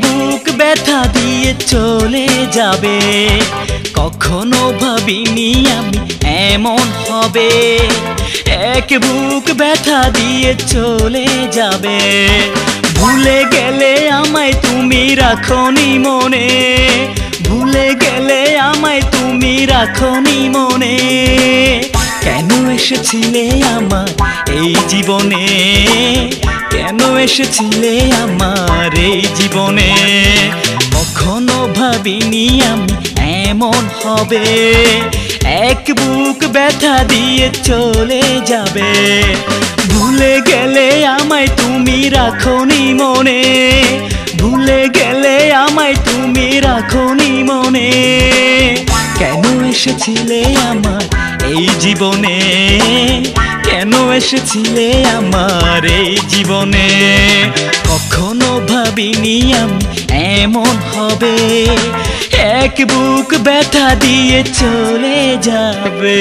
বুক ব্যথা দিয়ে চলে যাবে। কখনো ভাবিনি আমি এমন হবে, এক বুক ব্যথা দিয়ে চলে যাবে। ভুলে গেলে আমায় তুমি রাখনি মনে, ভুলে গেলে আমায় তুমি রাখনি মনে। কেন এসেছিলে আমার এই জীবনে, কেন এসেছিলে আমার এই জীবনে। কখনো ভাবিনি আমি এমন হবে, এক বুক ব্যথা দিয়ে চলে যাবে। ভুলে গেলে আমায় তুমি রাখনি মনে, ভুলে গেলে আমায় তুমি রাখনি মনে। কেন এসেছিলে আমার এই জীবনে, কেন এসেছিলে আমার এই জীবনে। কখনো ভাবিনি আমি এমন হবে, এক বুক ব্যথা দিয়ে চলে যাবে।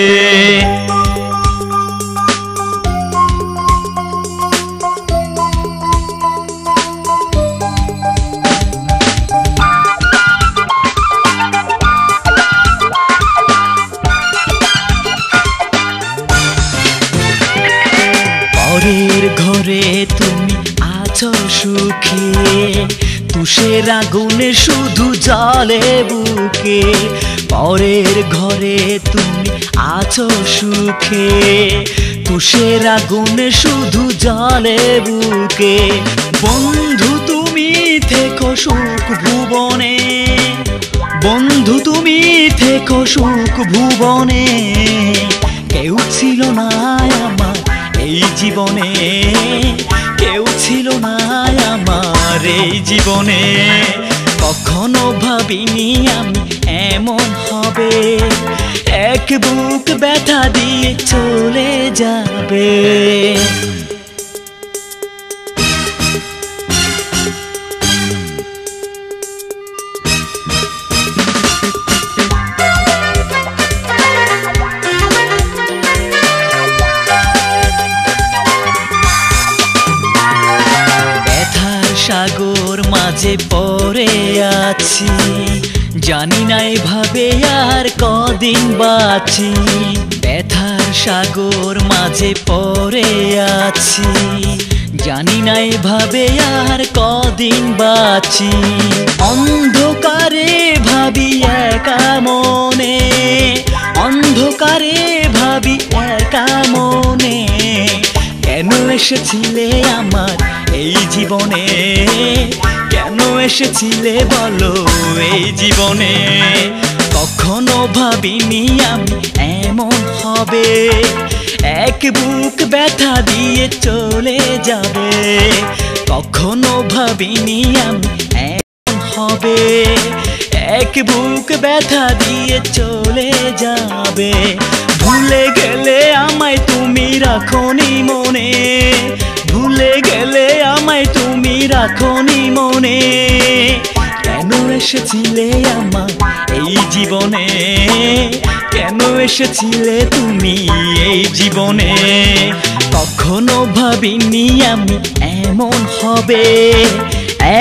পরের ঘরে তুমি আছো সুখে, তুষের আগুনে শুধু জ্বলে বুকে। পরের ঘরে তুমি আছো সুখে, তুষের আগুনে শুধু জ্বলে বুকে। বন্ধু তুমি থেকো সুখ ভুবনে, বন্ধু তুমি থেকো সুখ ভুবনে। কেউ ছিল না আমার এই জীবনে, কেউ ছিল না আমার এই জীবনে। কখনো ভাবিনি আমি এমন হবে, এক বুক ব্যথা দিয়ে চলে যাবে। সাগর মাঝে পড়ে আছি, জানি না এভাবে আর কদিন বাঁচি। ব্যথার সাগর মাঝে পড়ে আছি, জানি না এভাবে আর কদিন বাঁচি। অন্ধকারে ভাবি একা মনে, অন্ধকারে ভাবি একা মনে। কেন এসেছিলে আমার এই জীবনে, কেন এসেছিলে বলো এই জীবনে। কখনো ভাবিনি আমি এমন হবে, এক বুক ব্যথা দিয়ে চলে যাবে। কখনো ভাবিনি আমি এমন হবে, এক বুক ব্যথা দিয়ে চলে যাবে। ভুলে গেলে আমায় তুমি রাখনি মনে, ভুলে গেলে আমায় তুমি রাখনি মনে। কেন এসেছিলে আমার এই জীবনে, কেন এসেছিলে তুমি এই জীবনে। কখনো ভাবিনি আমি এমন হবে,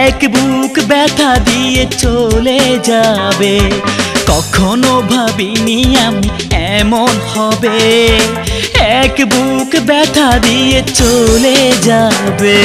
এক বুক ব্যথা দিয়ে চলে যাবে। কখনো ভাবিনি আমি এমন হবে, এক বুক ব্যথা দিয়ে চলে যাবে।